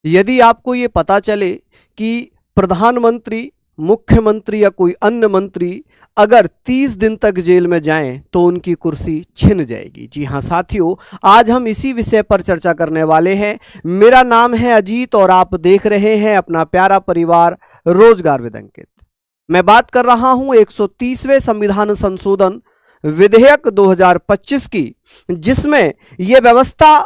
यदि आपको ये पता चले कि प्रधानमंत्री, मुख्यमंत्री या कोई अन्य मंत्री अगर 30 दिन तक जेल में जाएं तो उनकी कुर्सी छिन जाएगी। जी हां साथियों, आज हम इसी विषय पर चर्चा करने वाले हैं। मेरा नाम है अजीत और आप देख रहे हैं अपना प्यारा परिवार रोजगार विद अंकित। मैं बात कर रहा हूं 130वें संविधान संशोधन विधेयक 2025 की, जिसमें यह व्यवस्था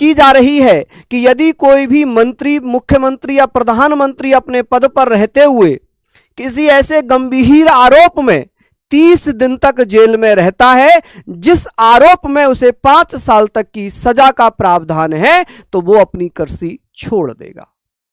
की जा रही है कि यदि कोई भी मंत्री, मुख्यमंत्री या प्रधानमंत्री अपने पद पर रहते हुए किसी ऐसे गंभीर आरोप में 30 दिन तक जेल में रहता है जिस आरोप में उसे 5 साल तक की सजा का प्रावधान है, तो वो अपनी कुर्सी छोड़ देगा,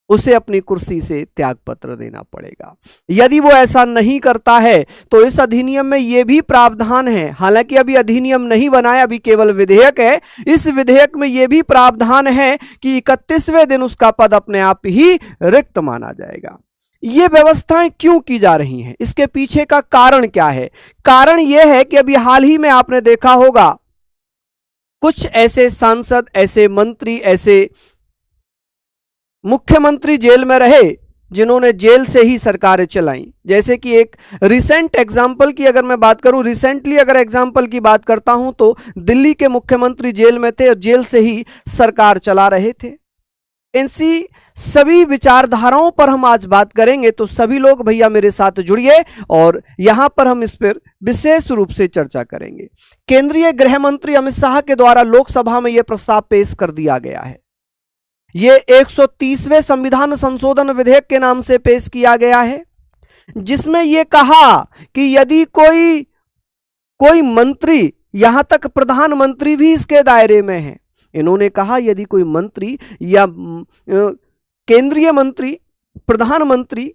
उसे अपनी कुर्सी से त्यागपत्र देना पड़ेगा। यदि वो ऐसा नहीं करता है तो इस अधिनियम में यह भी प्रावधान है, हालांकि अभी अधिनियम नहीं बना है, अभी केवल विधेयक है। इस विधेयक में यह भी प्रावधान है कि 31वें दिन उसका पद अपने आप ही रिक्त माना जाएगा। ये व्यवस्थाएं क्यों की जा रही हैं, इसके पीछे का कारण क्या है? कारण यह है कि अभी हाल ही में आपने देखा होगा कुछ ऐसे सांसद, ऐसे मंत्री, ऐसे मुख्यमंत्री जेल में रहे जिन्होंने जेल से ही सरकारें चलाई। जैसे कि एक रिसेंट एग्जाम्पल की अगर मैं बात करूं, रिसेंटली अगर एग्जाम्पल की बात करता हूं तो दिल्ली के मुख्यमंत्री जेल में थे और जेल से ही सरकार चला रहे थे। इनसी सभी विचारधाराओं पर हम आज बात करेंगे, तो सभी लोग भैया मेरे साथ जुड़िए और यहां पर हम इस पर विशेष रूप से चर्चा करेंगे। केंद्रीय गृह मंत्री अमित शाह के द्वारा लोकसभा में यह प्रस्ताव पेश कर दिया गया है। यह 130वें संविधान संशोधन विधेयक के नाम से पेश किया गया है, जिसमें यह कहा कि यदि कोई मंत्री, यहां तक प्रधानमंत्री भी इसके दायरे में है, इन्होंने कहा यदि कोई मंत्री या केंद्रीय मंत्री, प्रधानमंत्री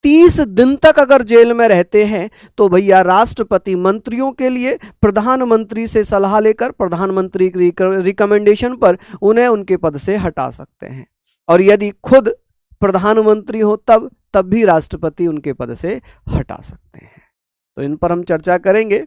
30 दिन तक अगर जेल में रहते हैं तो भैया राष्ट्रपति मंत्रियों के लिए प्रधानमंत्री से सलाह लेकर प्रधानमंत्री की रिकमेंडेशन पर उन्हें उनके पद से हटा सकते हैं, और यदि खुद प्रधानमंत्री हो तब भी राष्ट्रपति उनके पद से हटा सकते हैं। तो इन पर हम चर्चा करेंगे।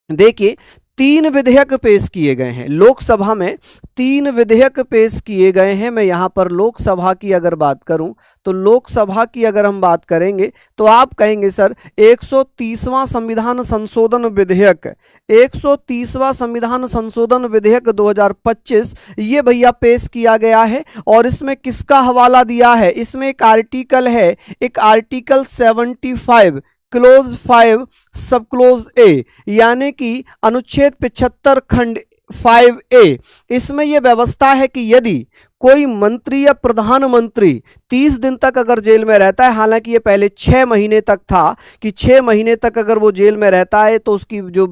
देखिए, 3 विधेयक पेश किए गए हैं लोकसभा में, 3 विधेयक पेश किए गए हैं। मैं यहां पर लोकसभा की अगर बात करूं तो लोकसभा की अगर हम बात करेंगे तो आप कहेंगे सर 130वां संविधान संशोधन विधेयक, 130वां संविधान संशोधन विधेयक 2025 ये भैया पेश किया गया है। और इसमें किसका हवाला दिया है? इसमें एक आर्टिकल है, एक आर्टिकल 75 क्लोज 5 सब क्लोज ए, यानी कि अनुच्छेद 75 खंड 5A। इसमें यह व्यवस्था है कि यदि कोई मंत्री या प्रधानमंत्री 30 दिन तक अगर जेल में रहता है, हालांकि ये पहले 6 महीने तक था कि 6 महीने तक अगर वो जेल में रहता है तो उसकी जो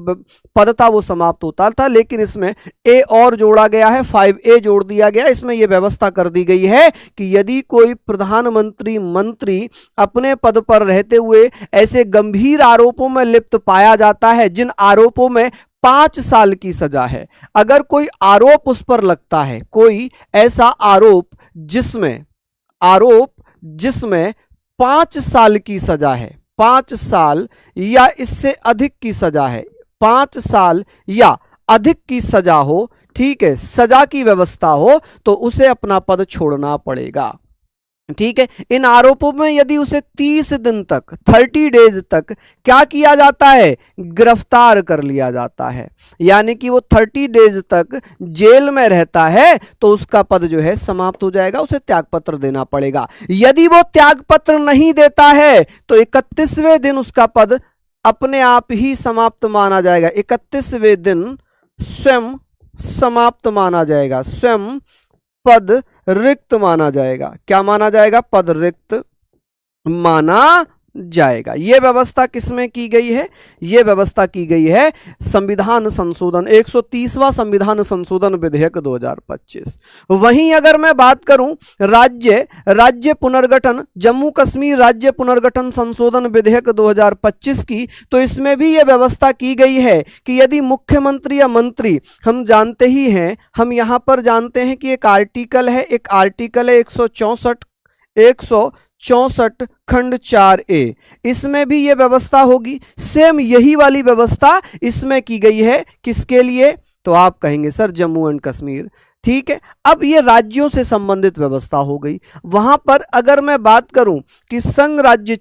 पद था वो समाप्त होता था, लेकिन इसमें ए और जोड़ा गया है, 5A जोड़ दिया गया। इसमें यह व्यवस्था कर दी गई है कि यदि कोई प्रधानमंत्री, मंत्री अपने पद पर रहते हुए ऐसे गंभीर आरोपों में लिप्त पाया जाता है जिन आरोपों में 5 साल की सजा है, अगर कोई आरोप उस पर लगता है, कोई ऐसा आरोप जिसमें 5 साल की सजा है, 5 साल या इससे अधिक की सजा है, 5 साल या अधिक की सजा हो, ठीक है, सजा की व्यवस्था हो, तो उसे अपना पद छोड़ना पड़ेगा। ठीक है, इन आरोपों में यदि उसे 30 दिन तक, 30 डेज तक क्या किया जाता है? गिरफ्तार कर लिया जाता है, यानी कि वो 30 डेज तक जेल में रहता है तो उसका पद जो है समाप्त हो जाएगा, उसे त्यागपत्र देना पड़ेगा। यदि वो त्यागपत्र नहीं देता है तो 31वें दिन उसका पद अपने आप ही समाप्त माना जाएगा। 31वें दिन स्वयं समाप्त माना जाएगा, स्वयं पद रिक्त माना जाएगा। क्या माना जाएगा? पद रिक्त माना जाएगा। यह व्यवस्था किसमें की गई है? यह व्यवस्था की गई है संविधान संशोधन 130वां संविधान संशोधन विधेयक 2025। वहीं अगर मैं बात करूं राज्य पुनर्गठन, जम्मू कश्मीर राज्य पुनर्गठन संशोधन विधेयक 2025 की, तो इसमें भी यह व्यवस्था की गई है कि यदि मुख्यमंत्री या मंत्री, हम जानते ही हैं, हम यहां पर जानते हैं कि एक आर्टिकल है 164 खंड 4A, इसमें भी यह व्यवस्था होगी। सेम यही वाली व्यवस्था इसमें की गई है। किसके लिए? तो आप कहेंगे सर जम्मू एंड कश्मीर, ठीक है। अब ये राज्यों से संबंधित व्यवस्था हो गई। वहां पर अगर मैं बात करूं कि संघ राज्य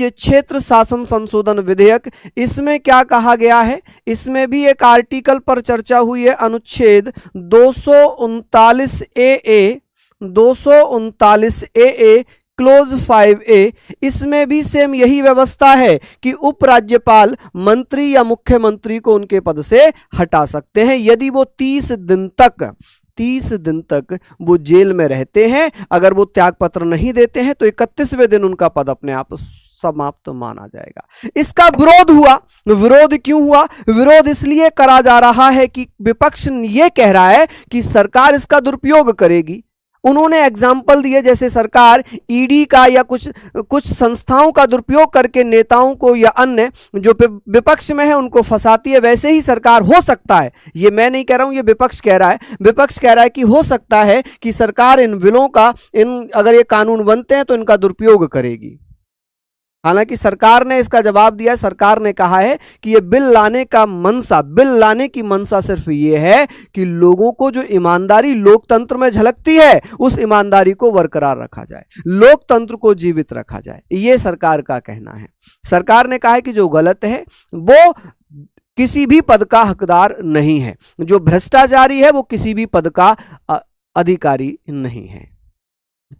क्षेत्र शासन संशोधन विधेयक, इसमें क्या कहा गया है, इसमें भी एक आर्टिकल पर चर्चा हुई है, अनुच्छेद 239 ए 239 ए क्लोज 5A, इसमें भी सेम यही व्यवस्था है कि उपराज्यपाल मंत्री या मुख्यमंत्री को उनके पद से हटा सकते हैं यदि वो 30 दिन तक वो जेल में रहते हैं। अगर वो त्यागपत्र नहीं देते हैं तो 31वें दिन उनका पद अपने आप समाप्त माना जाएगा। इसका विरोध हुआ। विरोध क्यों हुआ? विरोध इसलिए करा जा रहा है कि विपक्ष ये कह रहा है कि सरकार इसका दुरुपयोग करेगी। उन्होंने एग्जाम्पल दिए, जैसे सरकार ईडी का या कुछ संस्थाओं का दुरुपयोग करके नेताओं को या अन्य जो विपक्ष में है उनको फंसाती है, वैसे ही सरकार हो सकता है, ये मैं नहीं कह रहा हूं, ये विपक्ष कह रहा है, विपक्ष कह रहा है कि हो सकता है कि सरकार इन बिलों का, अगर ये कानून बनते हैं तो इनका दुरुपयोग करेगी। हालांकि सरकार ने इसका जवाब दिया। सरकार ने कहा है कि ये बिल लाने की मंशा सिर्फ ये है कि लोगों को जो ईमानदारी लोकतंत्र में झलकती है उस ईमानदारी को बरकरार रखा जाए, लोकतंत्र को जीवित रखा जाए, ये सरकार का कहना है। सरकार ने कहा है कि जो गलत है वो किसी भी पद का हकदार नहीं है, जो भ्रष्टाचारी है वो किसी भी पद का अधिकारी नहीं है।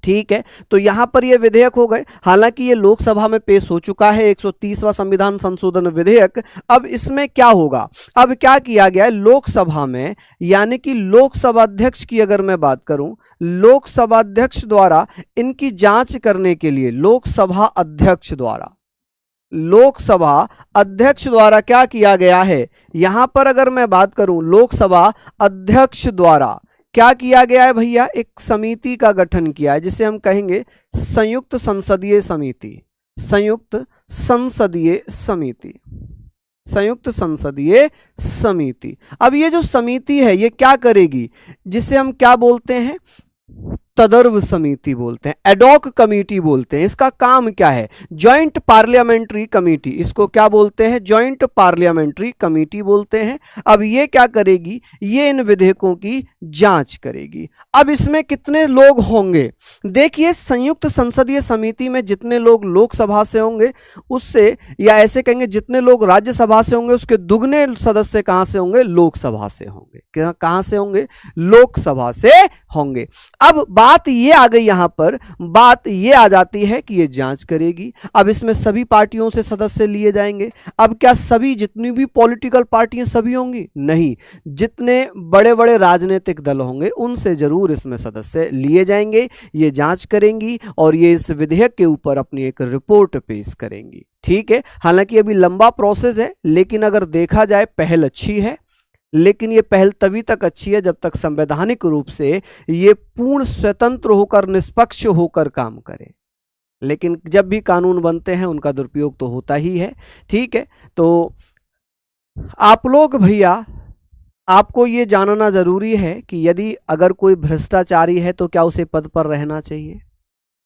ठीक है, तो यहां पर ये विधेयक हो गए। हालांकि ये लोकसभा में पेश हो चुका है 130वां संविधान संशोधन विधेयक। अब इसमें क्या होगा? अब क्या किया गया है लोकसभा में, यानी कि लोकसभा अध्यक्ष की अगर मैं बात करूं, लोकसभा अध्यक्ष द्वारा इनकी जांच करने के लिए लोकसभा अध्यक्ष द्वारा क्या किया गया है, यहां पर अगर मैं बात करूं लोकसभा अध्यक्ष द्वारा क्या किया गया है भैया, एक समिति का गठन किया है जिसे हम कहेंगे संयुक्त संसदीय समिति। अब ये जो समिति है ये क्या करेगी, जिसे हम क्या बोलते हैं, तदर्व समिति बोलते हैं, एडॉक कमेटी बोलते हैं। इसका काम क्या है? जॉइंट पार्लियामेंट्री कमेटी, इसको क्या बोलते हैं? जॉइंट पार्लियामेंट्री कमेटी बोलते हैं। अब ये क्या करेगी? ये इन विधेयकों की जांच करेगी। अब इसमें कितने लोग होंगे? देखिए, संयुक्त संसदीय समिति में जितने लोग लोकसभा से होंगे उससे, या ऐसे कहेंगे जितने लोग राज्यसभा से होंगे उसके दुगने सदस्य कहां से होंगे? लोकसभा से होंगे। कहां से होंगे? लोकसभा से होंगे। अब बात ये आ गई, यहां पर बात ये आ जाती है कि ये जांच करेगी। अब इसमें सभी पार्टियों से सदस्य लिए जाएंगे। अब क्या सभी, जितनी भी पॉलिटिकल पार्टियां सभी होंगी? नहीं, जितने बड़े बड़े राजनीतिक दल होंगे उनसे जरूर इसमें सदस्य लिए जाएंगे। ये जांच करेंगी और ये इस विधेयक के ऊपर अपनी एक रिपोर्ट पेश करेंगी। ठीक है, हालांकि अभी लंबा प्रोसेस है, लेकिन अगर देखा जाए पहल अच्छी है। लेकिन ये पहल तभी तक अच्छी है जब तक संवैधानिक रूप से ये पूर्ण स्वतंत्र होकर, निष्पक्ष होकर काम करे। लेकिन जब भी कानून बनते हैं उनका दुरुपयोग तो होता ही है। ठीक है, तो आप लोग भैया, आपको ये जानना जरूरी है कि यदि अगर कोई भ्रष्टाचारी है तो क्या उसे पद पर रहना चाहिए?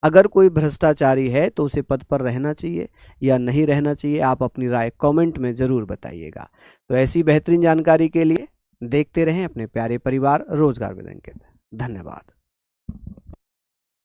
अगर कोई भ्रष्टाचारी है तो उसे पद पर रहना चाहिए या नहीं रहना चाहिए? आप अपनी राय कमेंट में जरूर बताइएगा। तो ऐसी बेहतरीन जानकारी के लिए देखते रहें अपने प्यारे परिवार रोजगार विद अंकित। धन्यवाद।